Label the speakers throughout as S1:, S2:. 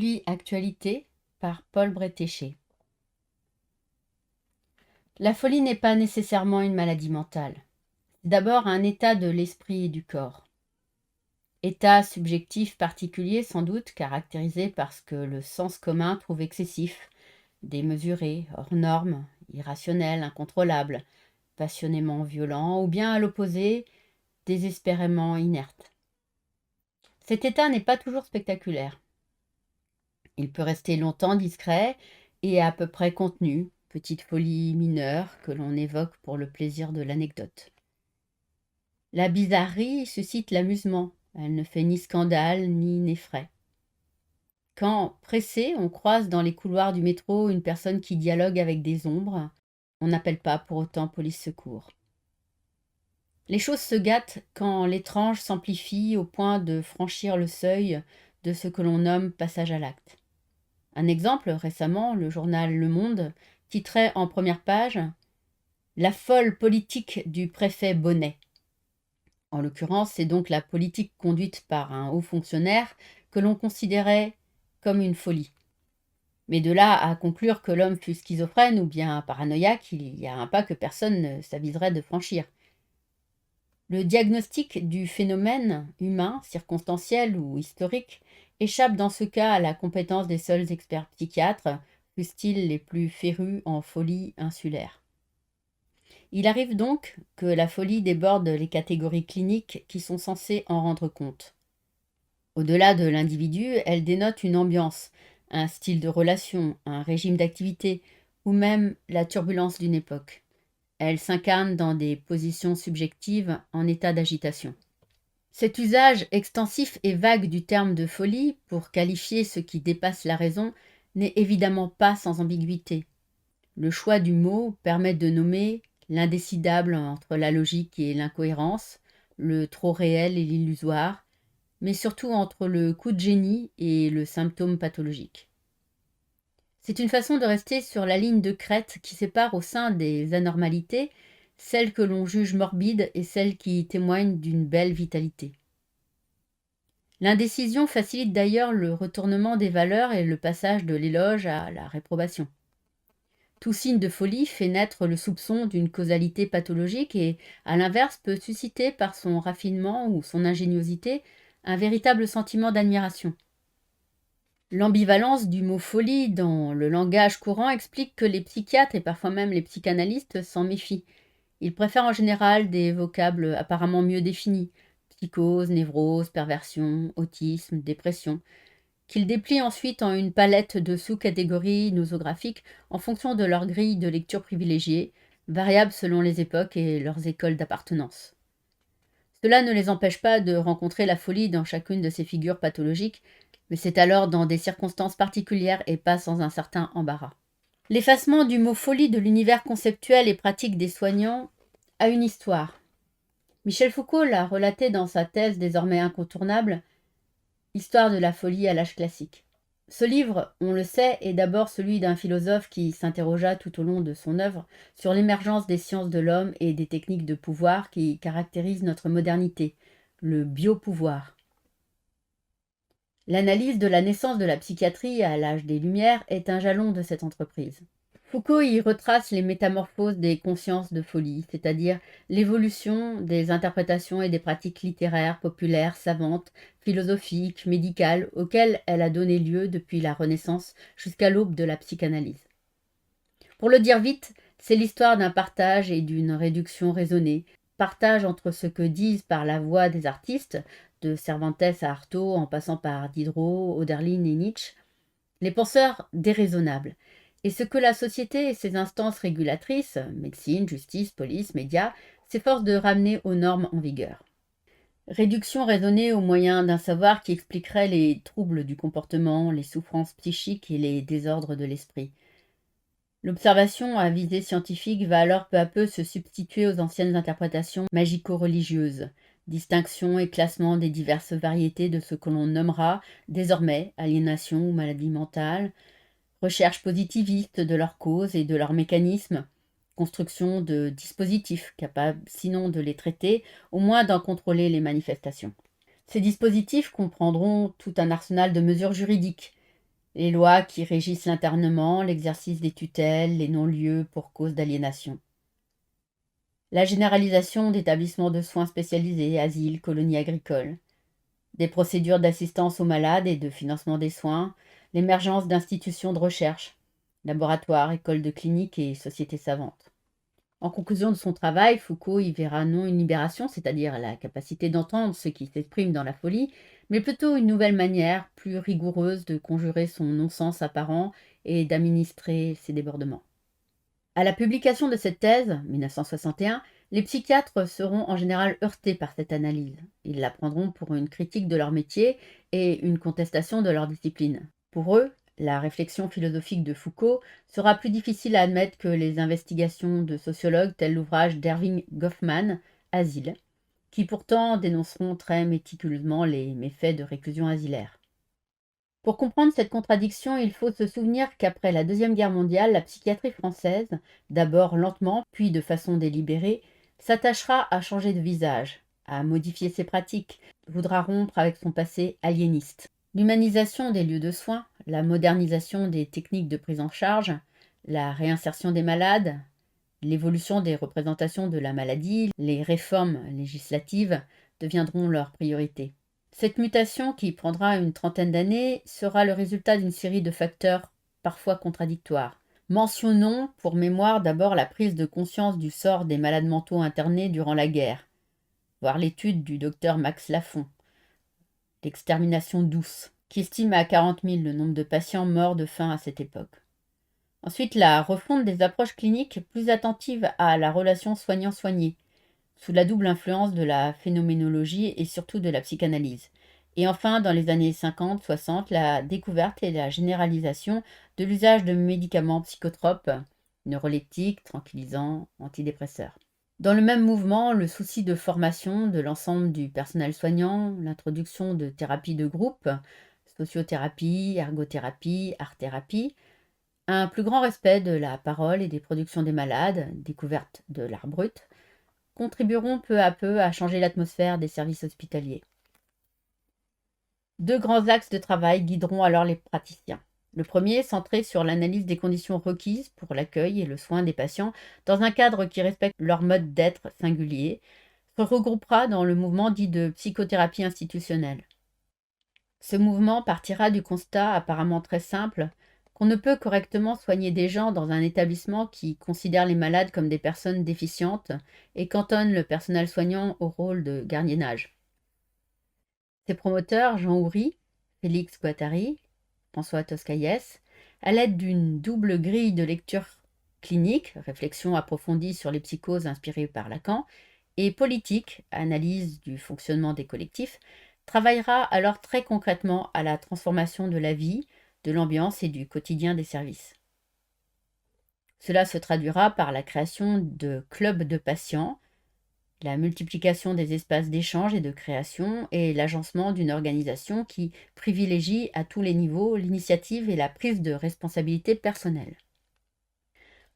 S1: Folie Actualité par Paul Bretéché. La folie n'est pas nécessairement une maladie mentale. C'est d'abord un état de l'esprit et du corps. État subjectif particulier sans doute, caractérisé par ce que le sens commun trouve excessif, démesuré, hors norme, irrationnel, incontrôlable, passionnément violent, ou bien à l'opposé, désespérément inerte. Cet état n'est pas toujours spectaculaire. Il peut rester longtemps discret et à peu près contenu, petite folie mineure que l'on évoque pour le plaisir de l'anecdote. La bizarrerie suscite l'amusement, elle ne fait ni scandale ni n'effraie. Quand, pressé, on croise dans les couloirs du métro une personne qui dialogue avec des ombres, on n'appelle pas pour autant police secours. Les choses se gâtent quand l'étrange s'amplifie au point de franchir le seuil de ce que l'on nomme passage à l'acte. Un exemple, récemment, le journal Le Monde titrait en première page « La folle politique du préfet Bonnet ». En l'occurrence, c'est donc la politique conduite par un haut fonctionnaire que l'on considérait comme une folie. Mais de là à conclure que l'homme fût schizophrène ou bien paranoïaque, il y a un pas que personne ne s'aviserait de franchir. Le diagnostic du phénomène humain, circonstanciel ou historique, échappe dans ce cas à la compétence des seuls experts psychiatres, fussent-ils les plus férus en folie insulaire. Il arrive donc que la folie déborde les catégories cliniques qui sont censées en rendre compte. Au-delà de l'individu, elle dénote une ambiance, un style de relation, un régime d'activité, ou même la turbulence d'une époque. Elle s'incarne dans des positions subjectives en état d'agitation. Cet usage extensif et vague du terme de folie pour qualifier ce qui dépasse la raison n'est évidemment pas sans ambiguïté. Le choix du mot permet de nommer l'indécidable entre la logique et l'incohérence, le trop réel et l'illusoire, mais surtout entre le coup de génie et le symptôme pathologique. C'est une façon de rester sur la ligne de crête qui sépare au sein des anormalités celles que l'on juge morbides et celles qui témoignent d'une belle vitalité. L'indécision facilite d'ailleurs le retournement des valeurs et le passage de l'éloge à la réprobation. Tout signe de folie fait naître le soupçon d'une causalité pathologique et, à l'inverse, peut susciter par son raffinement ou son ingéniosité un véritable sentiment d'admiration. L'ambivalence du mot folie dans le langage courant explique que les psychiatres et parfois même les psychanalystes s'en méfient. Ils préfèrent en général des vocables apparemment mieux définis, psychose, névrose, perversion, autisme, dépression, qu'ils déplient ensuite en une palette de sous-catégories nosographiques en fonction de leur grille de lecture privilégiée, variable selon les époques et leurs écoles d'appartenance. Cela ne les empêche pas de rencontrer la folie dans chacune de ces figures pathologiques, mais c'est alors dans des circonstances particulières et pas sans un certain embarras. L'effacement du mot folie de l'univers conceptuel et pratique des soignants a une histoire. Michel Foucault l'a relaté dans sa thèse désormais incontournable, Histoire de la folie à l'âge classique. Ce livre, on le sait, est d'abord celui d'un philosophe qui s'interrogea tout au long de son œuvre sur l'émergence des sciences de l'homme et des techniques de pouvoir qui caractérisent notre modernité, le biopouvoir. L'analyse de la naissance de la psychiatrie à l'âge des Lumières est un jalon de cette entreprise. Foucault y retrace les métamorphoses des consciences de folie, c'est-à-dire l'évolution des interprétations et des pratiques littéraires, populaires, savantes, philosophiques, médicales, auxquelles elle a donné lieu depuis la Renaissance jusqu'à l'aube de la psychanalyse. Pour le dire vite, c'est l'histoire d'un partage et d'une réduction raisonnée, partage entre ce que disent par la voix des artistes, de Cervantes à Artaud en passant par Diderot, Hölderlin et Nietzsche, les penseurs déraisonnables, et ce que la société et ses instances régulatrices, médecine, justice, police, médias, s'efforcent de ramener aux normes en vigueur. Réduction raisonnée au moyen d'un savoir qui expliquerait les troubles du comportement, les souffrances psychiques et les désordres de l'esprit. L'observation à visée scientifique va alors peu à peu se substituer aux anciennes interprétations magico-religieuses, distinction et classement des diverses variétés de ce que l'on nommera désormais aliénation ou maladie mentale, recherche positiviste de leurs causes et de leurs mécanismes, construction de dispositifs capables, sinon de les traiter, au moins d'en contrôler les manifestations. Ces dispositifs comprendront tout un arsenal de mesures juridiques, les lois qui régissent l'internement, l'exercice des tutelles, les non-lieux pour cause d'aliénation. La généralisation d'établissements de soins spécialisés, asiles, colonies agricoles, des procédures d'assistance aux malades et de financement des soins, l'émergence d'institutions de recherche, laboratoires, écoles de cliniques et sociétés savantes. En conclusion de son travail, Foucault y verra non une libération, c'est-à-dire la capacité d'entendre ce qui s'exprime dans la folie, mais plutôt une nouvelle manière, plus rigoureuse, de conjurer son non-sens apparent et d'administrer ses débordements. À la publication de cette thèse, 1961, les psychiatres seront en général heurtés par cette analyse. Ils la prendront pour une critique de leur métier et une contestation de leur discipline. Pour eux, la réflexion philosophique de Foucault sera plus difficile à admettre que les investigations de sociologues tels l'ouvrage d'Erving Goffman, Asile, qui pourtant dénonceront très méticuleusement les méfaits de réclusion asilaire. Pour comprendre cette contradiction, il faut se souvenir qu'après la Deuxième Guerre mondiale, la psychiatrie française, d'abord lentement, puis de façon délibérée, s'attachera à changer de visage, à modifier ses pratiques, voudra rompre avec son passé aliéniste. L'humanisation des lieux de soins, la modernisation des techniques de prise en charge, la réinsertion des malades, l'évolution des représentations de la maladie, les réformes législatives deviendront leurs priorités. Cette mutation, qui prendra une trentaine d'années, sera le résultat d'une série de facteurs parfois contradictoires. Mentionnons pour mémoire d'abord la prise de conscience du sort des malades mentaux internés durant la guerre, voire l'étude du docteur Max Lafon, l'extermination douce, qui estime à 40 000 le nombre de patients morts de faim à cette époque. Ensuite, la refonte des approches cliniques plus attentives à la relation soignant-soigné, sous la double influence de la phénoménologie et surtout de la psychanalyse. Et enfin, dans les années 50-60, la découverte et la généralisation de l'usage de médicaments psychotropes, neuroleptiques, tranquillisants, antidépresseurs. Dans le même mouvement, le souci de formation de l'ensemble du personnel soignant, l'introduction de thérapies de groupe, sociothérapie, ergothérapie, art-thérapie, un plus grand respect de la parole et des productions des malades, découverte de l'art brut, contribueront peu à peu à changer l'atmosphère des services hospitaliers. Deux grands axes de travail guideront alors les praticiens. Le premier, centré sur l'analyse des conditions requises pour l'accueil et le soin des patients dans un cadre qui respecte leur mode d'être singulier, se regroupera dans le mouvement dit de psychothérapie institutionnelle. Ce mouvement partira du constat apparemment très simple qu'on ne peut correctement soigner des gens dans un établissement qui considère les malades comme des personnes déficientes et cantonne le personnel soignant au rôle de gardiennage. Ses promoteurs, Jean Houry, Félix Guattari, François Toscaïès, à l'aide d'une double grille de lecture clinique, réflexion approfondie sur les psychoses inspirées par Lacan, et politique, analyse du fonctionnement des collectifs, travaillera alors très concrètement à la transformation de la vie, de l'ambiance et du quotidien des services. Cela se traduira par la création de clubs de patients, la multiplication des espaces d'échange et de création et l'agencement d'une organisation qui privilégie à tous les niveaux l'initiative et la prise de responsabilité personnelle.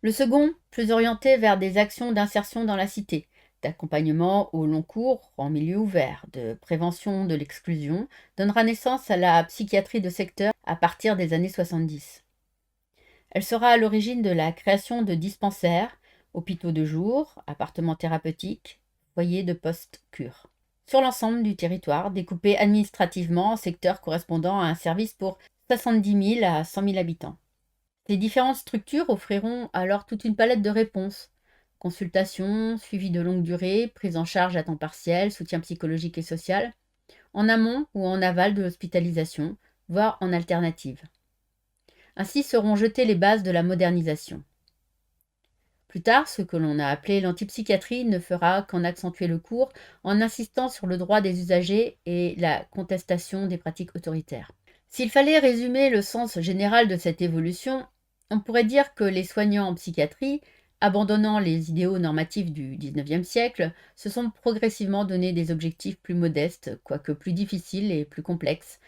S1: Le second, plus orienté vers des actions d'insertion dans la cité, d'accompagnement au long cours en milieu ouvert, de prévention de l'exclusion, donnera naissance à la psychiatrie de secteur à partir des années 70. Elle sera à l'origine de la création de dispensaires, hôpitaux de jour, appartements thérapeutiques, foyers de post-cure, sur l'ensemble du territoire, découpé administrativement en secteurs correspondant à un service pour 70 000 à 100 000 habitants. Ces différentes structures offriront alors toute une palette de réponses. Consultation, suivi de longue durée, prise en charge à temps partiel, soutien psychologique et social, en amont ou en aval de l'hospitalisation, voire en alternative. Ainsi seront jetées les bases de la modernisation. Plus tard, ce que l'on a appelé l'antipsychiatrie ne fera qu'en accentuer le cours en insistant sur le droit des usagers et la contestation des pratiques autoritaires. S'il fallait résumer le sens général de cette évolution, on pourrait dire que les soignants en psychiatrie, abandonnant les idéaux normatifs du XIXe siècle, se sont progressivement donné des objectifs plus modestes, quoique plus difficiles et plus complexes.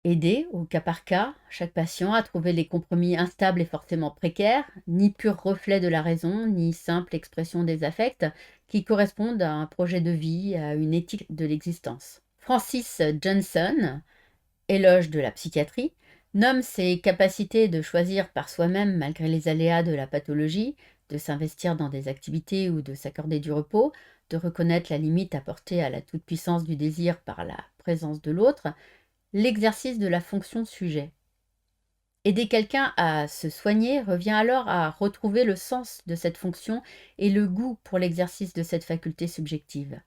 S1: Aider, au cas par cas, chaque patient à trouver les compromis instables et forcément précaires, ni pur reflet de la raison, ni simple expression des affects, qui correspondent à un projet de vie, à une éthique de l'existence. Francis Johnson, Éloge de la psychiatrie, nomment ses capacités de choisir par soi-même malgré les aléas de la pathologie, de s'investir dans des activités ou de s'accorder du repos, de reconnaître la limite apportée à la toute-puissance du désir par la présence de l'autre, l'exercice de la fonction sujet. Aider quelqu'un à se soigner revient alors à retrouver le sens de cette fonction et le goût pour l'exercice de cette faculté subjective.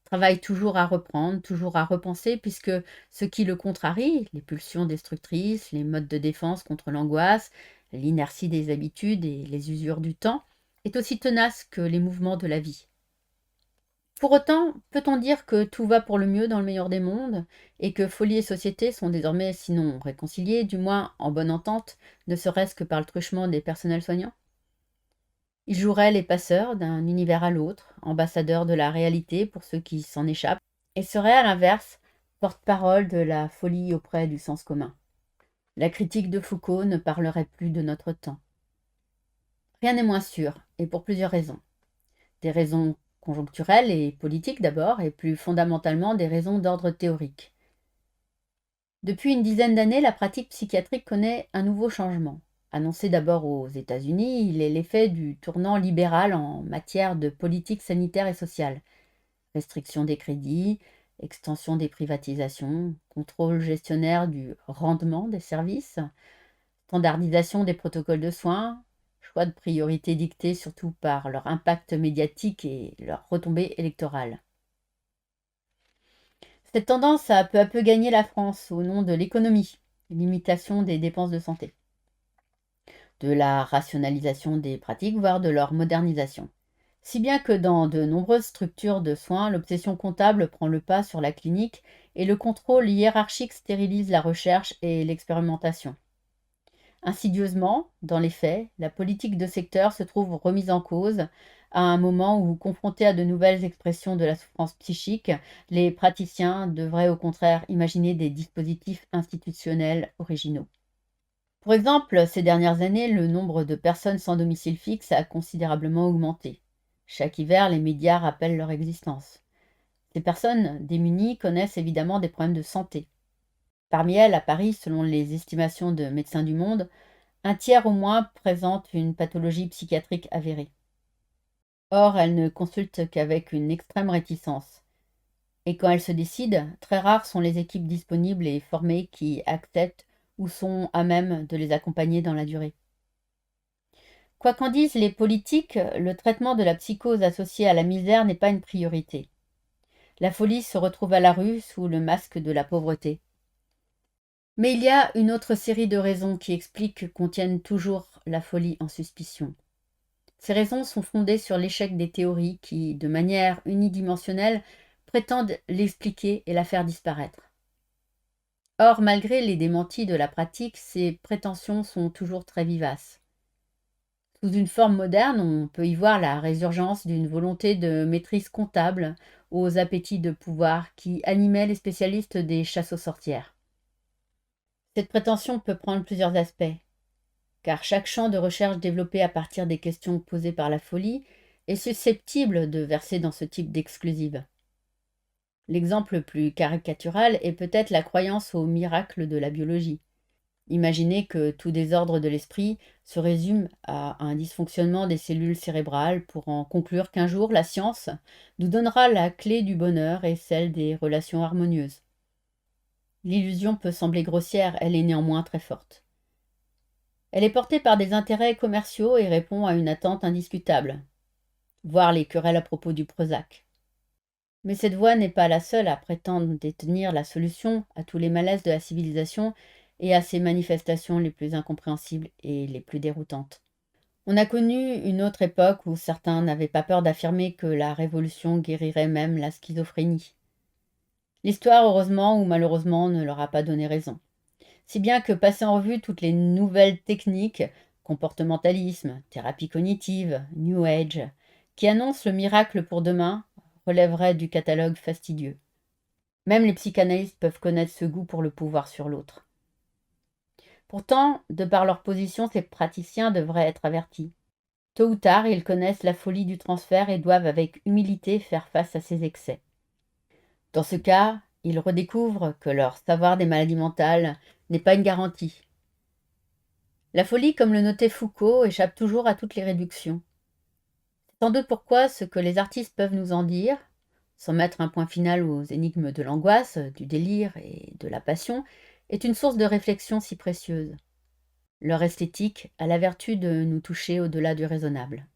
S1: Travaille toujours à reprendre, toujours à repenser, puisque ce qui le contrarie, les pulsions destructrices, les modes de défense contre l'angoisse, l'inertie des habitudes et les usures du temps, est aussi tenace que les mouvements de la vie. Pour autant, peut-on dire que tout va pour le mieux dans le meilleur des mondes, et que folie et société sont désormais, sinon réconciliées, du moins en bonne entente, ne serait-ce que par le truchement des personnels soignants? Ils joueraient les passeurs d'un univers à l'autre, ambassadeurs de la réalité pour ceux qui s'en échappent, et seraient à l'inverse porte-parole de la folie auprès du sens commun. La critique de Foucault ne parlerait plus de notre temps. Rien n'est moins sûr, et pour plusieurs raisons. Des raisons conjoncturelles et politiques d'abord, et plus fondamentalement des raisons d'ordre théorique. Depuis une dizaine d'années, la pratique psychiatrique connaît un nouveau changement. Annoncé d'abord aux États-Unis, il est l'effet du tournant libéral en matière de politique sanitaire et sociale. Restriction des crédits, extension des privatisations, contrôle gestionnaire du rendement des services, standardisation des protocoles de soins, choix de priorité dictés surtout par leur impact médiatique et leur retombée électorale. Cette tendance a peu à peu gagné la France au nom de l'économie, limitation des dépenses de santé, de la rationalisation des pratiques, voire de leur modernisation. Si bien que dans de nombreuses structures de soins, l'obsession comptable prend le pas sur la clinique et le contrôle hiérarchique stérilise la recherche et l'expérimentation. Insidieusement, dans les faits, la politique de secteur se trouve remise en cause à un moment où, confrontés à de nouvelles expressions de la souffrance psychique, les praticiens devraient au contraire imaginer des dispositifs institutionnels originaux. Pour exemple, ces dernières années, le nombre de personnes sans domicile fixe a considérablement augmenté. Chaque hiver, les médias rappellent leur existence. Ces personnes démunies connaissent évidemment des problèmes de santé. Parmi elles, à Paris, selon les estimations de Médecins du Monde, un tiers au moins présente une pathologie psychiatrique avérée. Or, elles ne consultent qu'avec une extrême réticence. Et quand elles se décident, très rares sont les équipes disponibles et formées qui acceptent ou sont à même de les accompagner dans la durée. Quoi qu'en disent les politiques, le traitement de la psychose associée à la misère n'est pas une priorité. La folie se retrouve à la rue sous le masque de la pauvreté. Mais il y a une autre série de raisons qui expliquent qu'on tienne toujours la folie en suspicion. Ces raisons sont fondées sur l'échec des théories qui, de manière unidimensionnelle, prétendent l'expliquer et la faire disparaître. Or, malgré les démentis de la pratique, ces prétentions sont toujours très vivaces. Sous une forme moderne, on peut y voir la résurgence d'une volonté de maîtrise comptable aux appétits de pouvoir qui animaient les spécialistes des chasses aux sorcières. Cette prétention peut prendre plusieurs aspects, car chaque champ de recherche développé à partir des questions posées par la folie est susceptible de verser dans ce type d'exclusive. L'exemple le plus caricatural est peut-être la croyance au miracle de la biologie. Imaginez que tout désordre de l'esprit se résume à un dysfonctionnement des cellules cérébrales pour en conclure qu'un jour la science nous donnera la clé du bonheur et celle des relations harmonieuses. L'illusion peut sembler grossière, elle est néanmoins très forte. Elle est portée par des intérêts commerciaux et répond à une attente indiscutable, voire les querelles à propos du Prozac. Mais cette voie n'est pas la seule à prétendre détenir la solution à tous les malaises de la civilisation et à ses manifestations les plus incompréhensibles et les plus déroutantes. On a connu une autre époque où certains n'avaient pas peur d'affirmer que la révolution guérirait même la schizophrénie. L'histoire, heureusement ou malheureusement, ne leur a pas donné raison. Si bien que passer en revue toutes les nouvelles techniques, comportementalisme, thérapie cognitive, New Age, qui annoncent le miracle pour demain, relèverait du catalogue fastidieux. Même les psychanalystes peuvent connaître ce goût pour le pouvoir sur l'autre. Pourtant, de par leur position, ces praticiens devraient être avertis. Tôt ou tard, ils connaissent la folie du transfert et doivent avec humilité faire face à ses excès. Dans ce cas, ils redécouvrent que leur savoir des maladies mentales n'est pas une garantie. La folie, comme le notait Foucault, échappe toujours à toutes les réductions. C'est sans doute pourquoi ce que les artistes peuvent nous en dire, sans mettre un point final aux énigmes de l'angoisse, du délire et de la passion, est une source de réflexion si précieuse. Leur esthétique a la vertu de nous toucher au-delà du raisonnable.